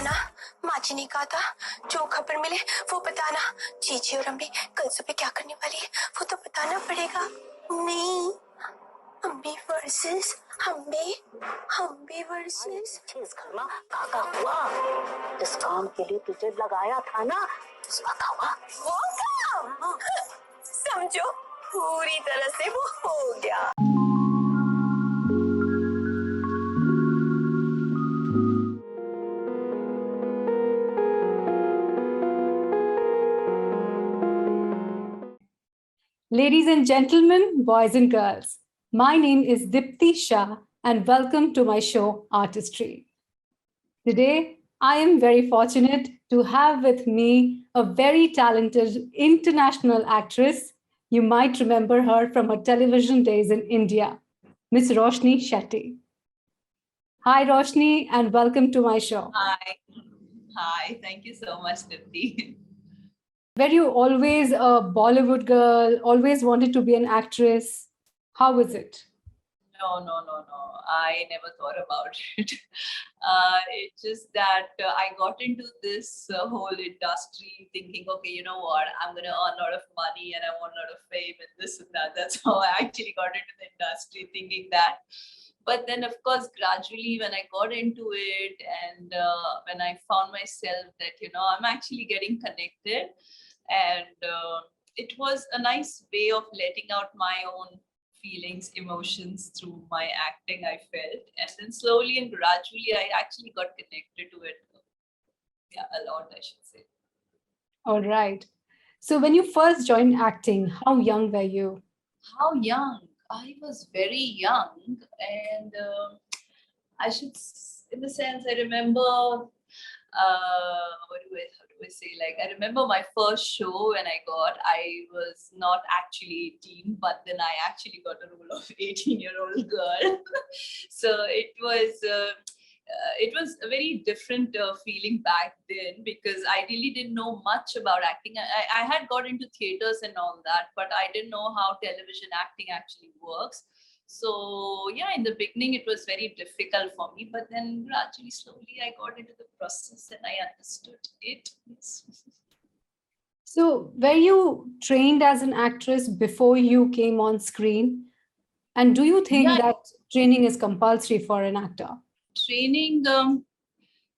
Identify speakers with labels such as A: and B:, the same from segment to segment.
A: ना माचने का था, जो खबर मिले वो बताना। जीजी और अम्मी कल सुबह क्या करने वाली है वो तो बताना पड़ेगा। नहीं, अम्मी वर्सेस अम्मी, अम्मी वर्सेस। इस घर में काका हुआ, इस काम के लिए तुझे लगाया था ना, उसका क्या हुआ? वो काम समझो पूरी तरह से वो हो गया।
B: Ladies and gentlemen, boys and girls, my name is Diptii Shah and welcome to my show Artistry. Today, I am very fortunate to have with me a very talented international actress. You might remember her from her television days in India, Miss Roshani Shetty. Hi, Roshani, and welcome to my show.
C: Hi, thank you so much, Diptii.
B: Were you always a Bollywood girl, always wanted to be an actress? How was it?
C: No. I never thought about it. It's just that I got into this whole industry thinking, okay, you know what, I'm going to earn a lot of money and I want a lot of fame and this and that. That's how I actually got into the industry, thinking that. But then, of course, gradually when I got into it and when I found myself that, I'm actually getting connected, and it was a nice way of letting out my own feelings, emotions through my acting, I felt. And then slowly and gradually, I actually got connected to it. Yeah, a lot, I should say.
B: All right. So when you first joined acting, how young were you?
C: How young? I was very young. And I should, in the sense, I remember how do I say? Like, I remember my first show when I was not actually 18, but then I actually got a role of 18-year-old girl. So it was a very different feeling back then, because I really didn't know much about acting. I had got into theaters and all that, but I didn't know how television acting actually works. So yeah, in the beginning it was very difficult for me, but then gradually, slowly, I got into the process and I understood it.
B: So were you trained as an actress before you came on screen? And do you think that training is compulsory for an actor?
C: Training,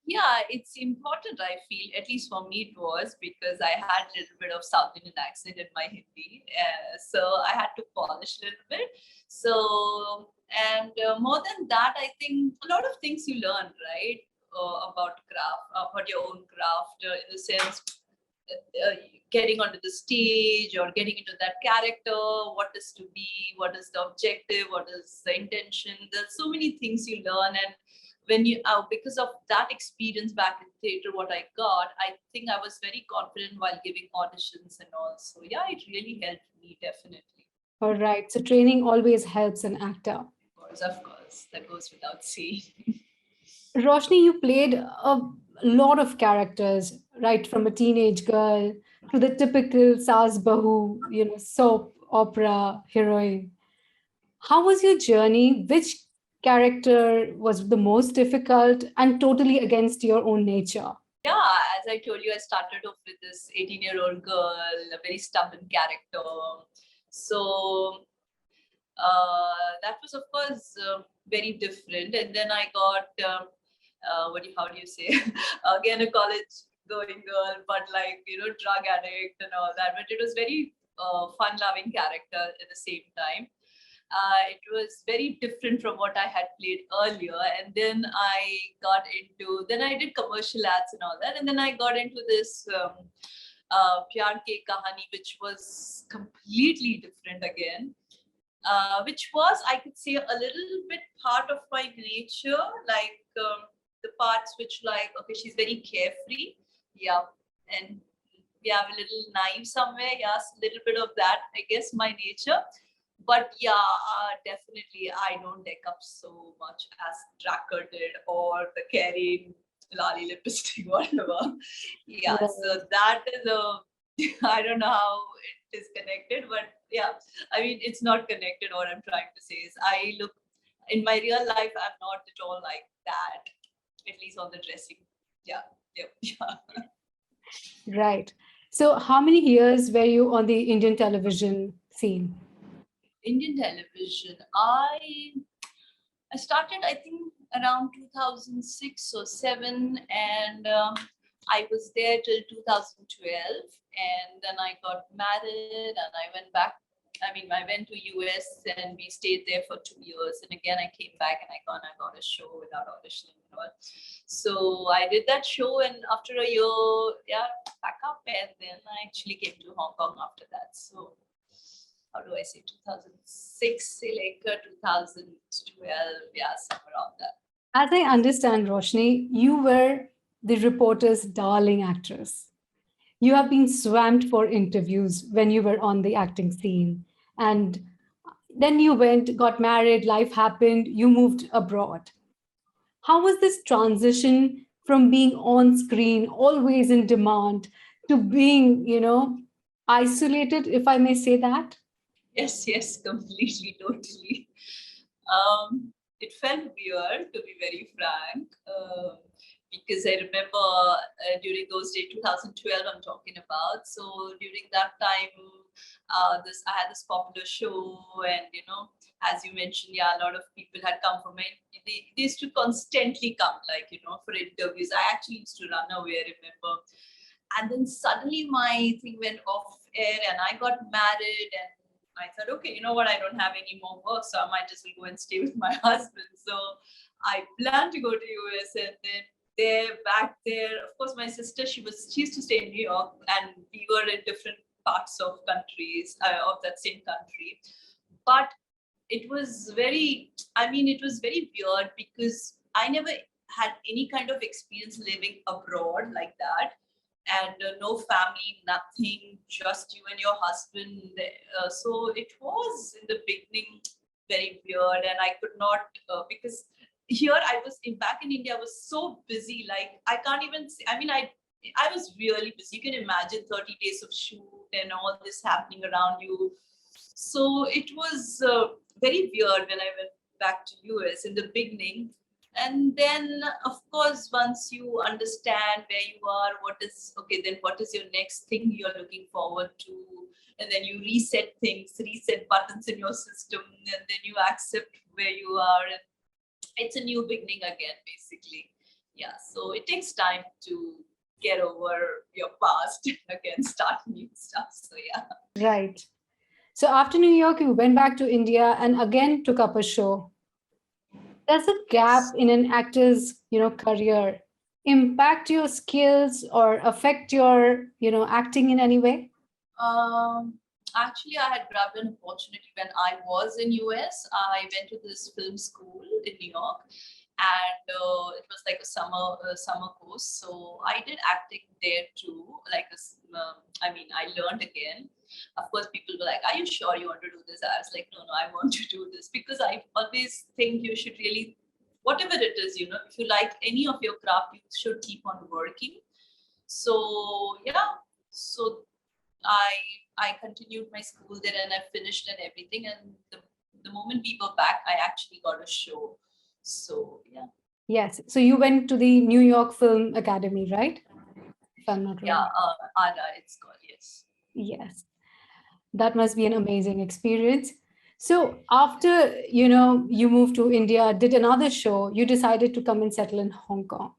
C: yeah, it's important, I feel. At least for me it was, because I had a little bit of South Indian accent in my Hindi. So I had to polish a little bit. So, and more than that, I think a lot of things you learn, right? About craft, about your own craft, in the sense, getting onto the stage or getting into that character, what is to be, what is the objective, what is the intention. There's so many things you learn, and when you because of that experience back in theater, what I got, I think I was very confident while giving auditions and all. So yeah, it really helped me, definitely.
B: All right. So training always helps an actor.
C: Of course, that goes without saying.
B: Roshni, you played a lot of characters, right? From a teenage girl to the typical Saas Bahu, soap opera heroine. How was your journey? Which character was the most difficult and totally against your own nature?
C: Yeah, as I told you, I started off with this 18-year-old girl, a very stubborn character. So that was, of course, very different. And then I got, how do you say, again, a college going girl, but like, drug addict and all that. But it was very fun-loving character at the same time. It was very different from what I had played earlier. And then then I did commercial ads and all that. And then I got into this Pyar Ke Kahani, which was completely different again. Which was, I could say, a little bit part of my nature, like the parts which, like, okay, she's very carefree, yeah, and we have a little naive somewhere, yes, a little bit of that, I guess, my nature. But yeah, definitely, I don't deck up so much as Tracker did, or the carrying lali lipstick, whatever. Yeah, so that is I don't know how it is connected, but yeah, I mean, it's not connected. What I'm trying to say is, I look in my real life, I'm not at all like that, at least on the dressing Yeah.
B: Right. So how many years were you on the Indian television scene?
C: Indian television. I started, I think, around 2006 or 7, and I was there till 2012, and then I got married, and I went back. I mean, I went to US and we stayed there for 2 years, and again I came back and I got a show without auditioning and all. So I did that show, and after a year, yeah, back up, and then I actually came to Hong Kong after that. So how do I say, 2006, like 2012, yeah, somewhere around that.
B: As I understand, Roshni, you were the reporter's darling actress. You have been swamped for interviews when you were on the acting scene. And then you went, got married, life happened, you moved abroad. How was this transition from being on screen, always in demand, to being, isolated, if I may say that?
C: Yes, completely, totally. It felt weird, to be very frank, because I remember during those days, 2012, I'm talking about. So during that time, I had this popular show, and as you mentioned, yeah, a lot of people had come from it. They used to constantly come, like for interviews. I actually used to run away, I remember. And then suddenly my thing went off air, and I got married, and I thought, okay, you know what? I don't have any more work, so I might just go and stay with my husband. So I planned to go to US, and then back there, of course, my sister, she used to stay in New York, and we were in different parts of countries of that same country. But it was very weird because I never had any kind of experience living abroad like that, and no family, nothing, just you and your husband. So it was in the beginning very weird, and I could not because here I was back in India. I was so busy, like I can't even say. I mean, I was really busy. You can imagine 30 days of shoot and all this happening around you. So it was very weird when I went back to US in the beginning. And then, of course, once you understand where you are, what is your next thing you're looking forward to? And then you reset things, reset buttons in your system, and then you accept where you are. And it's a new beginning again, basically. Yeah, so it takes time to get over your past again, start new stuff. So, yeah.
B: Right. So after New York, you went back to India and again took up a show. Does a gap in an actor's, career impact your skills or affect your, acting in any way?
C: Actually, I had grabbed an opportunity when I was in US. I went to this film school in New York, and it was like a summer course. So I did acting there too. I learned again. Of course, people were like, "Are you sure you want to do this?" I was like, "No, I want to do this," because I always think you should really, whatever it is, if you like any of your craft, you should keep on working. So yeah, so I continued my school there, and I finished and everything. And the moment we were back, I actually got a show. So yeah.
B: Yes. So you went to the New York Film Academy, right? If I'm not wrong.
C: Yeah, ADA, it's called, yes.
B: Yes. That must be an amazing experience. So after, you moved to India, did another show, you decided to come and settle in Hong Kong.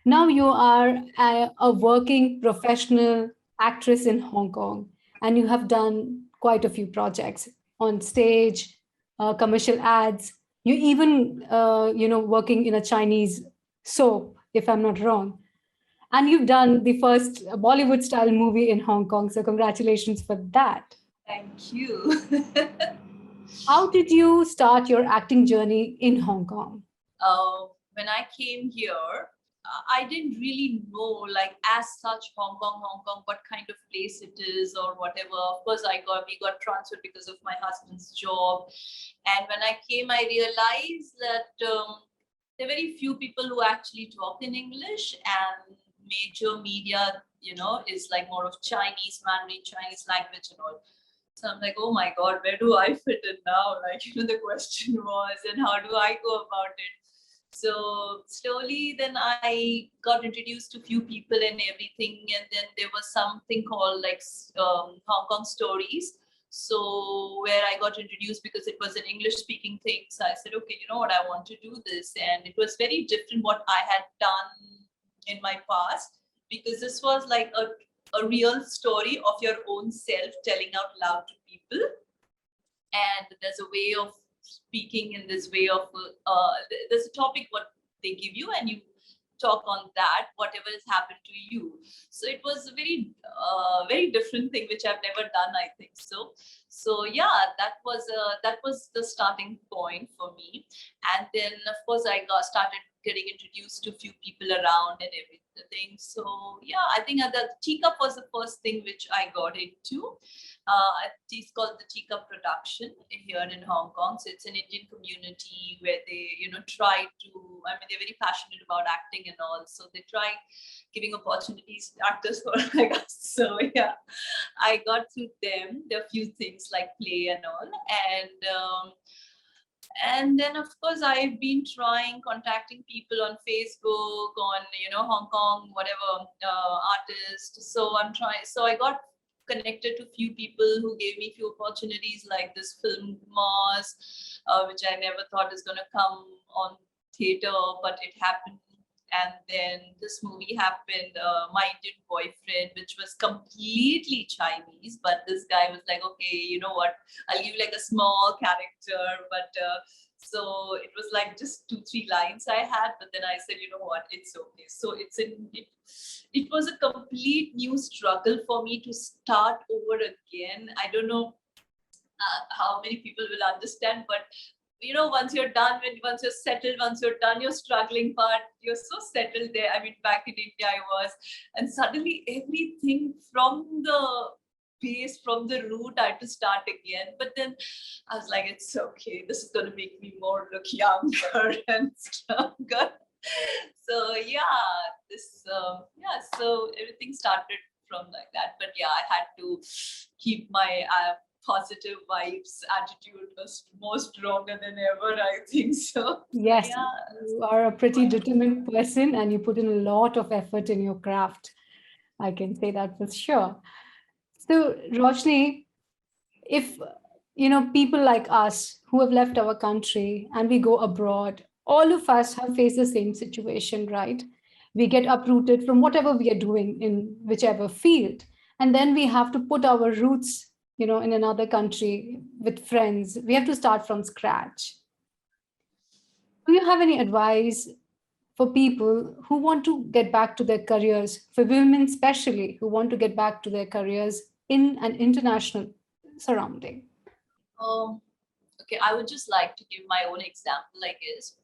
B: Now you are a working professional actress in Hong Kong, and you have done quite a few projects on stage, commercial ads. You even, working in a Chinese soap, if I'm not wrong. And you've done the first Bollywood style movie in Hong Kong. So congratulations for that.
C: Thank you.
B: How did you start your acting journey in Hong Kong?
C: When I came here, I didn't really know, like, as such, Hong Kong, what kind of place it is or whatever. Of course, we got transferred because of my husband's job. And when I came, I realized that there are very few people who actually talk in English, and major media, is like more of Chinese, Mandarin, Chinese language and all. So I'm like, oh my God, where do I fit in now? Like, the question was, and how do I go about it? So slowly then I got introduced to few people and everything. And then there was something called like Hong Kong Stories. So where I got introduced because it was an English speaking thing. So I said, okay, you know what, I want to do this. And it was very different what I had done in my past, because this was like a real story of your own self telling out loud to people. And there's a way of speaking in this way of there's a topic what they give you and you talk on that whatever has happened to you. So it was a very different thing which I've never done, I think. So yeah, that was the starting point for me. And then of course I started getting introduced to few people around and everything. So yeah, I think the teacup was the first thing which I got into. It's called the Teacup Production here in Hong Kong. So it's an Indian community where they, try to, I mean, they're very passionate about acting and all. So they try giving opportunities to actors for like us. So yeah, I got through them. There are a few things like play and all. And then of course I've been contacting people on Facebook, on Hong Kong, whatever artists. So I got connected to few people who gave me few opportunities like this film Mars, which I never thought is going to come on theater, but it happened. And then this movie happened, My Indian Boyfriend, which was completely Chinese, but this guy was like, okay, you know what, I'll give you like a small character, but so it was like just 2-3 lines I had, but then I said, you know what, it's okay. So it was a complete new struggle for me to start over again. I don't know how many people will understand, but once you're done, once you're settled, once you're done your struggling part, you're so settled there. I mean, back in India I was, and suddenly everything from the base, from the root, I had to start again. But then I was like, it's okay. This is going to make me more look younger and stronger. So so everything started from like that. But yeah, I had to keep my positive vibes attitude was more stronger than ever, I think so.
B: Yes,
C: Yeah.
B: you are a pretty determined person and you put in a lot of effort in your craft. I can say that for sure. So, Roshni, if people like us who have left our country and we go abroad, all of us have faced the same situation, right? We get uprooted from whatever we are doing in whichever field, and then we have to put our roots, in another country with friends. We have to start from scratch. Do you have any advice for people who want to get back to their careers, for women especially who want to get back to their careers in an international surrounding?
C: Um, okay, I would just like to give my own example, I guess.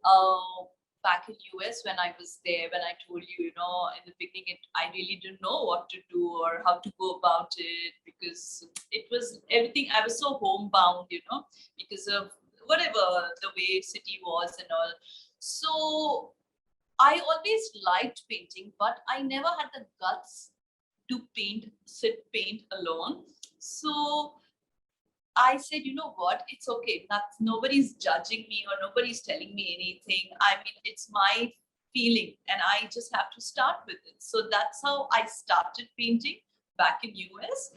C: Uh, Back in US when I was there, when I told you, in the beginning, I really didn't know what to do or how to go about it, because it was everything. I was so homebound, because of whatever the way city was and all. So I always liked painting, but I never had the guts to paint alone. So I said, you know what, it's okay. Nobody's judging me or nobody's telling me anything. I mean, it's my feeling and I just have to start with it. So that's how I started painting back in US.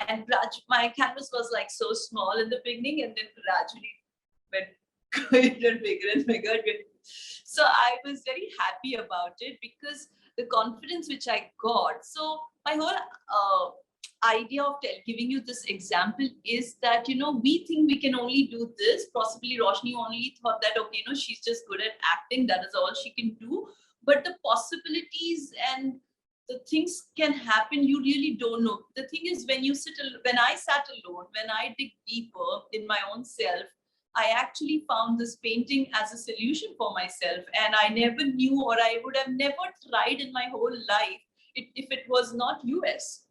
C: And my canvas was like so small in the beginning and then gradually went bigger and bigger. So I was very happy about it because the confidence which I got. So my whole idea of giving you this example is that we think we can only do this. Possibly Roshni only thought that, okay, she's just good at acting, that is all she can do, but the possibilities and the things can happen, you really don't know. The thing is, when I sat alone, when I dig deeper in my own self, I actually found this painting as a solution for myself, and I never knew, or I would have never tried in my whole life if it was not US,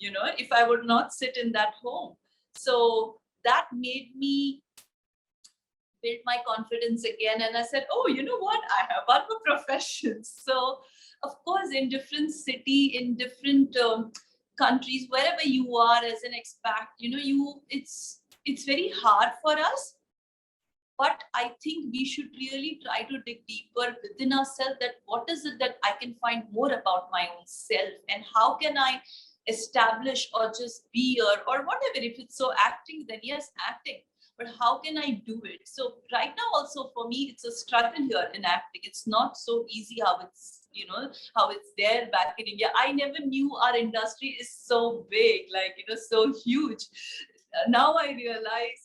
C: if I would not sit in that home. So that made me build my confidence again. And I said, oh, you know what? I have other professions. So of course, in different city, in different countries, wherever you are as an expat, it's very hard for us But I think we should really try to dig deeper within ourselves, that what is it that I can find more about my own self, and how can I establish or just be or whatever. If it's so acting, then yes, acting. But how can I do it? So right now also for me, it's a struggle here in acting. It's not so easy how it's, how it's there back in India. I never knew our industry is so big, like, so huge. Now I realize,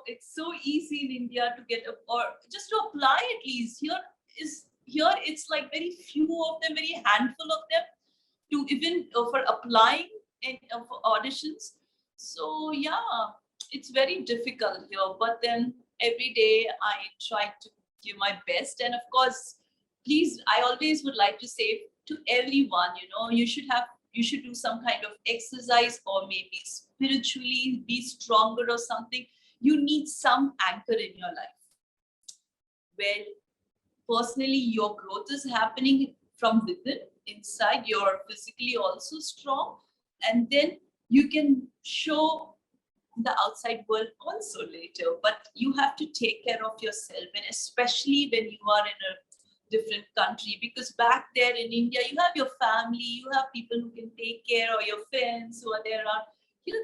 C: it's so easy in India to get or just to apply. At least here it's like very few of them, very handful of them to even for applying and for auditions. So yeah, it's very difficult here, but then every day I try to give my best. And of course, please, I always would like to say to everyone, you should do some kind of exercise, or maybe spiritually be stronger or something. You need some anchor in your life where personally your growth is happening from within. Inside, you're physically also strong, and then you can show the outside world also later. But you have to take care of yourself, and especially when you are in a different country, because back there in India you have your family, you have people who can take care, or your friends who are there around.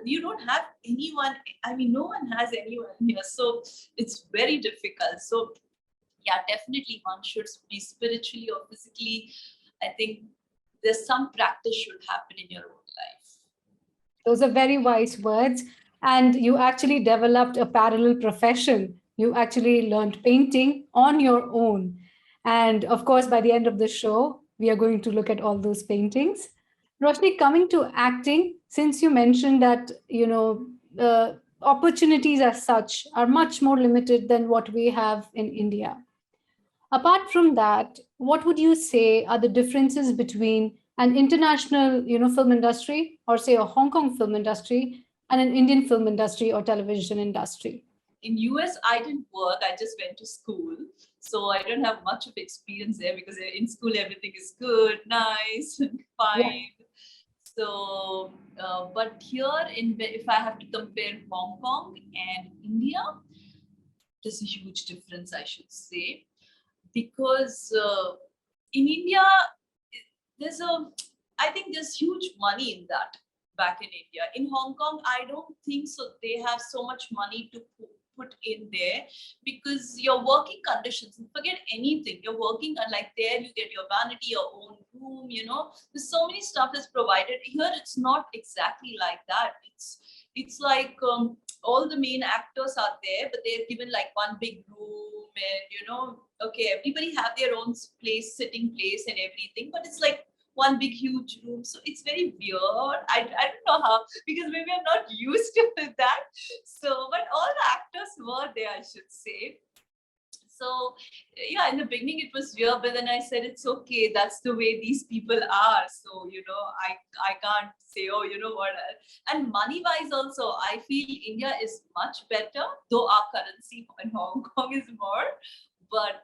C: You don't have anyone. I mean, no one has anyone here, so it's very difficult. So yeah, definitely one should be spiritually or physically. I think there's some practice should happen in your own life.
B: Those are very wise words. And you actually developed a parallel profession. You actually learned painting on your own. And of course, by the end of the show, we are going to look at all those paintings. Roshni, coming to acting, since you mentioned that, the opportunities as such are much more limited than what we have in India. Apart from that, what would you say are the differences between an international, film industry, or say a Hong Kong film industry, and an Indian film industry or television industry?
C: In US, I didn't work. I just went to school. So I don't have much of experience there, because in school, everything is good, nice, fine. Yeah. So, but here if I have to compare Hong Kong and India, there's a huge difference, I should say, because in India, I think there's huge money in that back in India. In Hong Kong, I don't think so. They have so much money to put in there, because your working conditions, forget anything. You're working, like there, you get your vanity, your own room, there's so many stuff is provided. Here, it's not exactly like that. It's like all the main actors are there, but they're given like one big room, and okay, everybody have their own place, sitting place and everything, but it's like one big huge room. So it's very weird. I don't know how, because maybe I'm not used to that. So, but all the actors were there, I should say. So yeah, in the beginning it was weird, but then I said it's okay. That's the way these people are. So I can't say, oh, what. And money wise also, I feel India is much better, though our currency in Hong Kong is more. But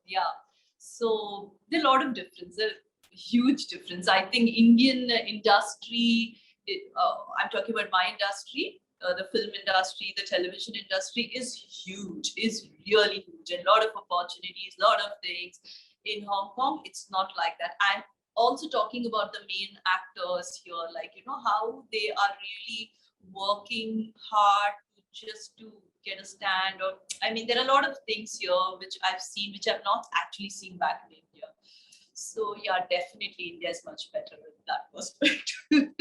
C: yeah, so there's a lot of difference. There's a huge difference. I think Indian industry. I'm talking about my industry. The film industry, the television industry is huge, is really huge, and a lot of opportunities, a lot of things. In Hong Kong, it's not like that. I'm also talking about the main actors here, like, how they are really working hard just to get a stand. Or, I mean, there are a lot of things here which I've seen, which I've not actually seen back in India. So yeah, definitely India is much better in that perspective.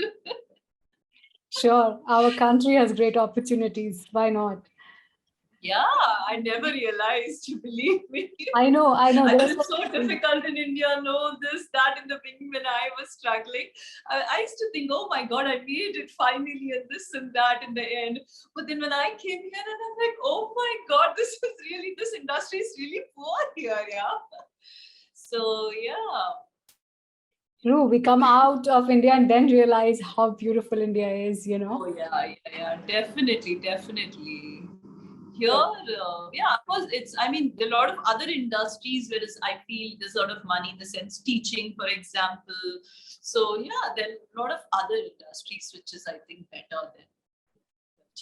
B: Sure, our country has great opportunities. Why not?
C: Yeah, I never realized, believe me.
B: I know.
C: It's so difficult in India, no, this, that. In the beginning when I was struggling, I used to think, oh my God, I made it finally, and this and that in the end. But then when I came here, and I'm like, oh my God, this industry is really poor here, yeah. So, yeah.
B: True. We come out of India and then realize how beautiful India is,
C: Oh, yeah, definitely. Here, yeah, of course, I mean, there are a lot of other industries where I feel there's a lot of money, in the sense teaching, for example. So, yeah, there are a lot of other industries which is, I think, better than.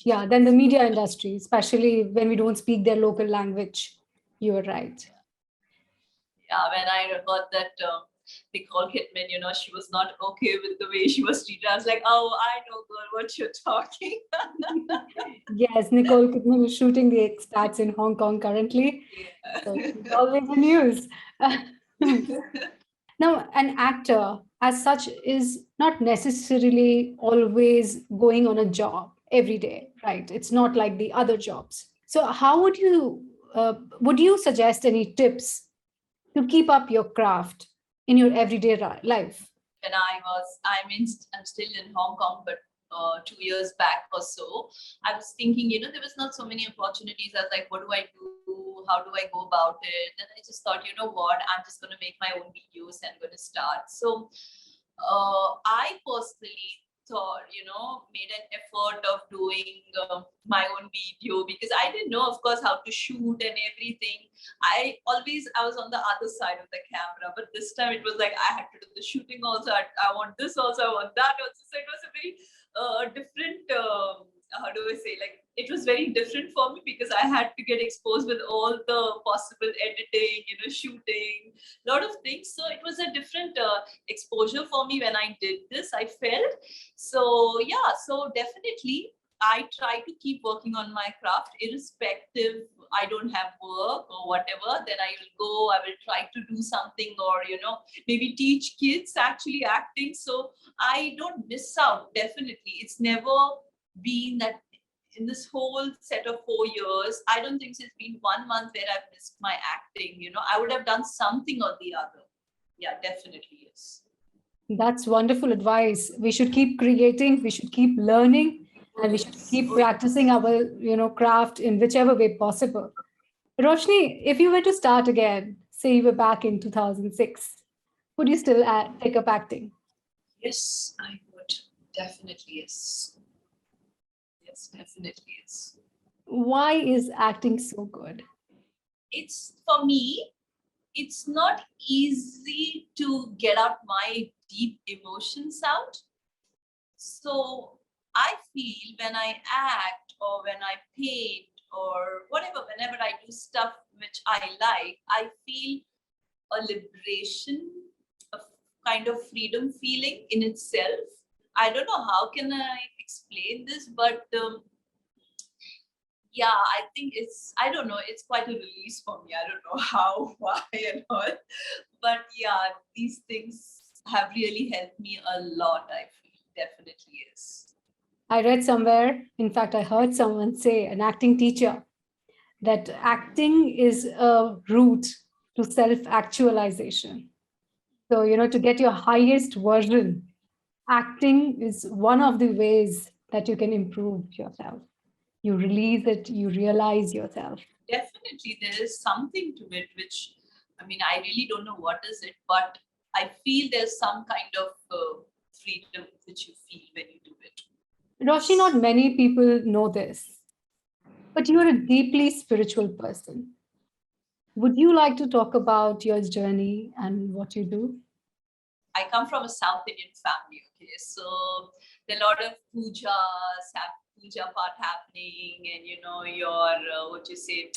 B: Yeah, then the media industry, especially when we don't speak their local language. You were right.
C: Yeah, when I got that Nicole Kidman, she was not okay with the way she was treated. I was like, oh, I know, girl, what you're talking.
B: Yes, Nicole Kidman is shooting the expats in Hong Kong currently.
C: Yeah.
B: So she's always in news. Now, an actor as such is not necessarily always going on a job every day, right? It's not like the other jobs. So, how would you suggest any tips to keep up your craft in your everyday life?
C: When I'm still in Hong Kong, but 2 years back or so, I was thinking, there was not so many opportunities. I was like, what do I do? How do I go about it? And I just thought, you know what? I'm just going to make my own videos and going to start. So I personally thought, made an effort of doing my own video because I didn't know, of course, how to shoot and everything. I was on the other side of the camera, but this time it was like I had to do the shooting also. I want this also, I want that also. So it was a very different, how do I say, like it was very different for me because I had to get exposed with all the possible editing, shooting, a lot of things. So it was a different exposure for me when I did this, I felt. So yeah, so definitely I try to keep working on my craft irrespective. I don't have work or whatever, then I will try to do something or, maybe teach kids actually acting. So I don't miss out. Definitely. It's never been that in this whole set of 4 years, I don't think it's been 1 month where I've missed my acting. I would have done something or the other. Yeah, definitely. Yes.
B: That's wonderful advice. We should keep creating, we should keep learning, and we should keep practicing our, craft in whichever way possible. Roshni, if you were to start again, say you were back in 2006, would you still take up acting?
C: Yes, I would. Definitely, yes. Yes, definitely, yes.
B: Why is acting so good?
C: It's, for me, it's not easy to get out my deep emotions out. So I feel when I act or when I paint or whatever, whenever I do stuff which I like, I feel a liberation, a kind of freedom feeling in itself. I don't know how can I explain this, but yeah, I think I don't know, it's quite a release for me. I don't know how, why and all. But yeah, these things have really helped me a lot, I feel. Definitely is.
B: I read somewhere, in fact, I heard someone say, an acting teacher, that acting is a route to self actualization. So, to get your highest version, acting is one of the ways that you can improve yourself. You release it, you realize yourself.
C: Definitely, there is something to it, which, I mean, I really don't know what is it, but I feel there's some kind of freedom which you feel when you do it.
B: Roshi, not many people know this, but you're a deeply spiritual person. Would you like to talk about your journey and what you do?
C: I come from a South Indian family, okay? So there are a lot of puja part happening, and your what you say,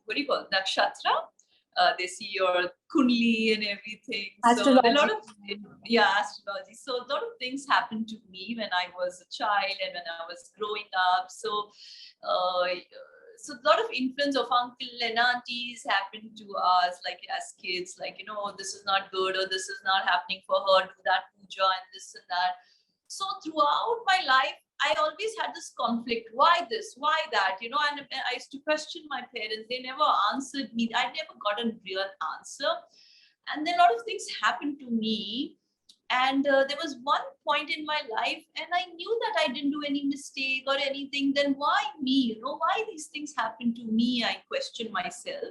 C: what do you call it? Nakshatra? They see your kundli and everything. So a lot of astrology. So a lot of things happened to me when I was a child and when I was growing up. So so a lot of influence of uncle and aunties happened to us, like as kids, like this is not good or this is not happening for her, do that puja and this and that. So throughout my life, I always had this conflict. Why this? Why that? And I used to question my parents. They never answered me. I never got a real answer. And then a lot of things happened to me. And there was one point in my life, and I knew that I didn't do any mistake or anything. Then why me? Why these things happen to me? I questioned myself.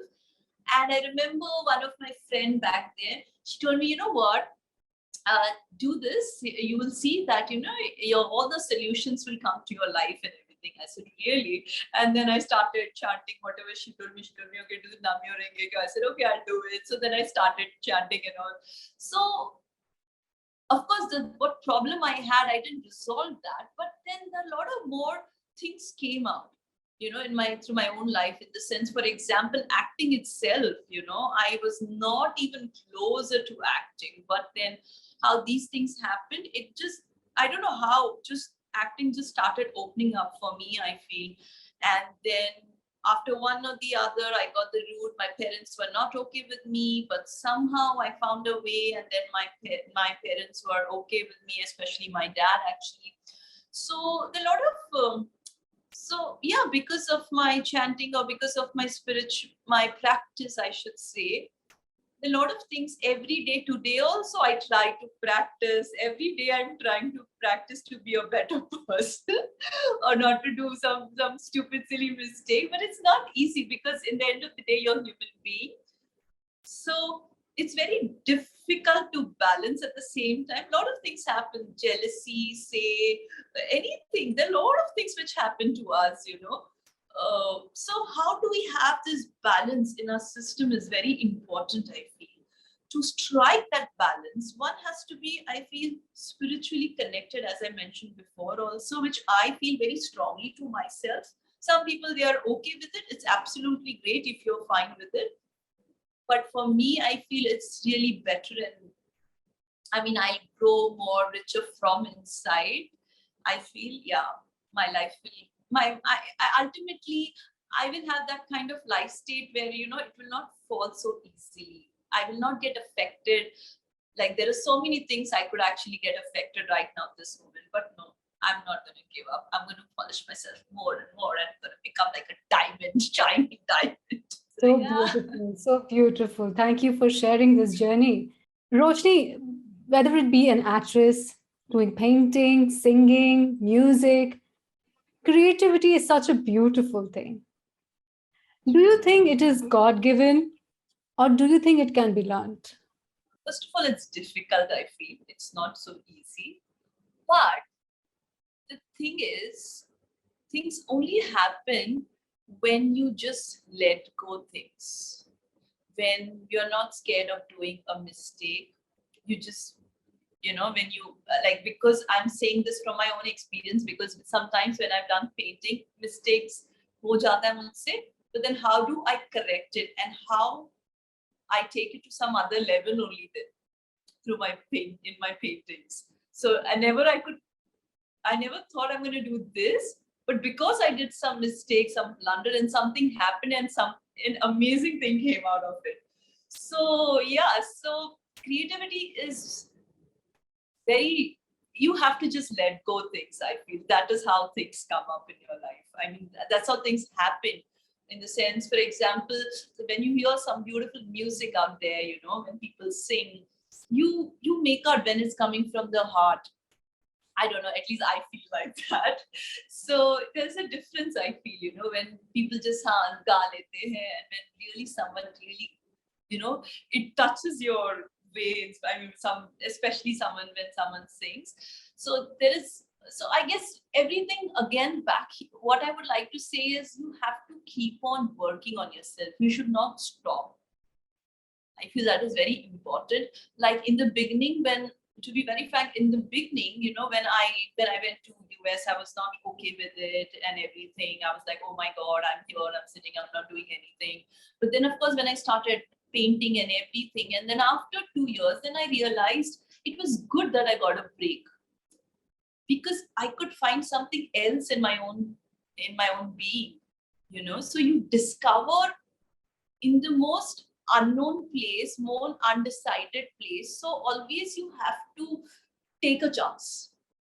C: And I remember one of my friend back there, she told me, you know what? Do this, you will see that all the solutions will come to your life and everything. I said, really? And then I started chanting whatever she told me. She told me, okay, do Namyo Renge. I said, okay, I'll do it. So then I started chanting and all. So of course, what problem I had, I didn't resolve that. But then a lot of more things came out, through my own life, in the sense, for example, acting itself, I was not even closer to acting. But then how these things happened, it just, I don't know how, just acting just started opening up for me, I feel. And then after one or the other, I got the route. My parents were not okay with me, but somehow I found a way. And then my parents were okay with me, especially my dad, actually. So a lot of because of my chanting, or because of my practice, I should say, a lot of things every day. Today also I try to practice. Every day I'm trying to practice to be a better person or not to do some stupid silly mistake. But it's not easy, because in the end of the day, you're a human being. So it's very difficult to balance at the same time. A lot of things happen, jealousy, say anything. There are a lot of things which happen to us, so how do we have this balance in our system is very important, I feel. To strike that balance, one has to be, I feel, spiritually connected, as I mentioned before also, which I feel very strongly to myself. Some people, they are okay with it. It's absolutely great if you're fine with it. But for me, I feel it's really better. And I grow more richer from inside. I feel, my life will, ultimately, I will have that kind of life state where, it will not fall so easily. I will not get affected. Like, there are so many things I could actually get affected right now, this moment. But no, I'm not going to give up. I'm going to polish myself more and more. I'm going to become like a diamond, shining diamond.
B: So beautiful, so beautiful. Thank you for sharing this journey. Roshni, whether it be an actress, doing painting, singing, music, creativity is such a beautiful thing. Do you think it is God-given, or do you think it can be learned?
C: First of all, it's difficult, I feel. It's not so easy. But the thing is, things only happen when you just let go things. When you're not scared of doing a mistake, you just, when you, because I'm saying this from my own experience, because sometimes when I've done painting, mistakes ho jata hai mujhse, but then how do I correct it, and how I take it to some other level only then, through my paintings. So I never thought I'm going to do this, but because I did some mistake, some blunder, and something happened, and an amazing thing came out of it. So so creativity is very, you have to just let go things, I feel. That is how things come up in your life. That's how things happen. In the sense, for example, when you hear some beautiful music out there, when people sing, you make out when it's coming from the heart. I don't know, at least I feel like that. So there's a difference, I feel, when people just ga lete hain, and when really someone really, it touches your veins. Especially when someone sings. So I guess everything, again, back, what I would like to say is, you have to keep on working on yourself. You should not stop. I feel that is very important. Like in the beginning, to be very frank, in the beginning, when I went to US, I was not okay with it and everything. I was like, oh my God, I'm here, I'm sitting, I'm not doing anything. But then, of course, when I started painting and everything, and then after 2 years, then I realized it was good that I got a break, because I could find something else in my own being, So you discover in the most unknown place, more undecided place. So always you have to take a chance.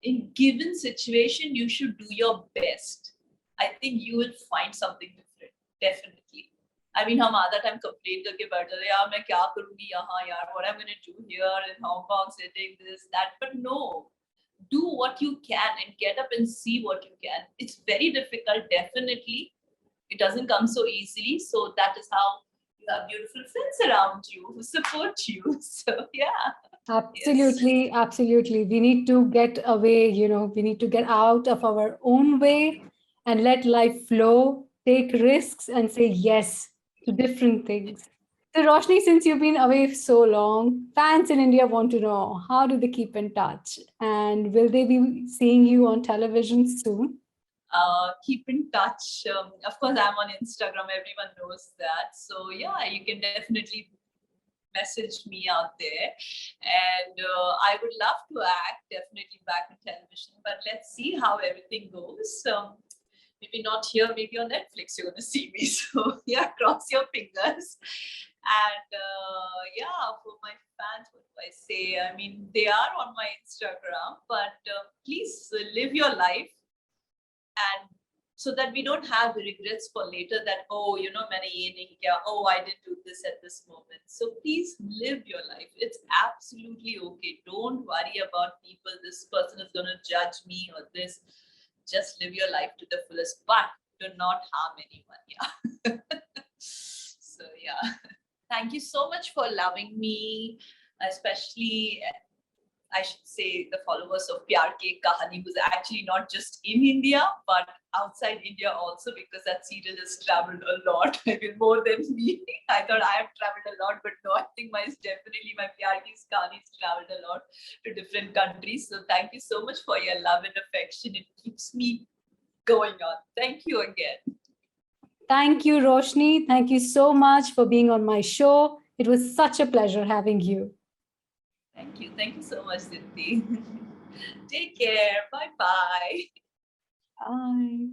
C: In given situation, you should do your best. I think you will find something different, definitely. हम आधा time complain करके बैठ जाते हैं, यार मैं क्या करूँगी यहाँ, यार, what I'm going to do here in Hong Kong, sitting this, that. But no, do what you can and get up and see what you can. It's very difficult, definitely. It doesn't come so easily. So that is how you have beautiful friends around you who support you. So yeah.
B: Absolutely, yes. Absolutely. We need to get away, we need to get out of our own way and let life flow, take risks and say yes to different things. So, Roshni, since you've been away so long, fans in India want to know, how do they keep in touch? And will they be seeing you on television soon?
C: Keep in touch. Of course, I'm on Instagram. Everyone knows that. So yeah, you can definitely message me out there. And I would love to act definitely back on television, but let's see how everything goes. Maybe not here, maybe on Netflix, you're going to see me. So yeah, cross your fingers. And yeah, for my fans, what do I say? I mean, they are on my Instagram, but please live your life, and so that we don't have the regrets for later that, oh, maine ye nahi kiya, oh, I didn't do this at this moment. So please live your life. It's absolutely okay. Don't worry about people. This person is going to judge me or this. Just live your life to the fullest, but do not harm anyone. Yeah. So yeah. Thank you so much for loving me, especially I should say the followers of Pyar Ke Kahani, who's actually not just in India, but outside India also, because that serial has traveled a lot, maybe more than me. I thought I have traveled a lot, but no, I think my Pyar Ke Kahani has traveled a lot to different countries. So thank you so much for your love and affection. It keeps me going on. Thank you again.
B: Thank you, Roshni. Thank you so much for being on my show. It was such a pleasure having you.
C: Thank you. Thank you so much, Diptii. Take care. Bye-bye.
B: Bye.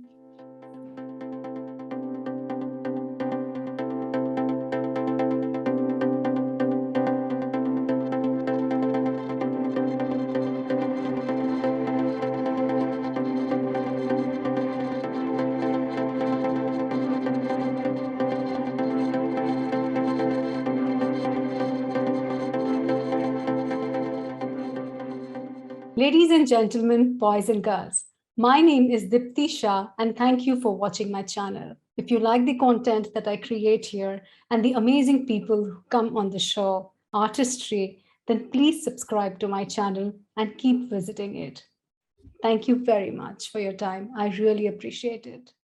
B: Ladies and gentlemen, boys and girls, my name is Diptii Shah, and thank you for watching my channel. If you like the content that I create here and the amazing people who come on the show, Artistry, then please subscribe to my channel and keep visiting it. Thank you very much for your time. I really appreciate it.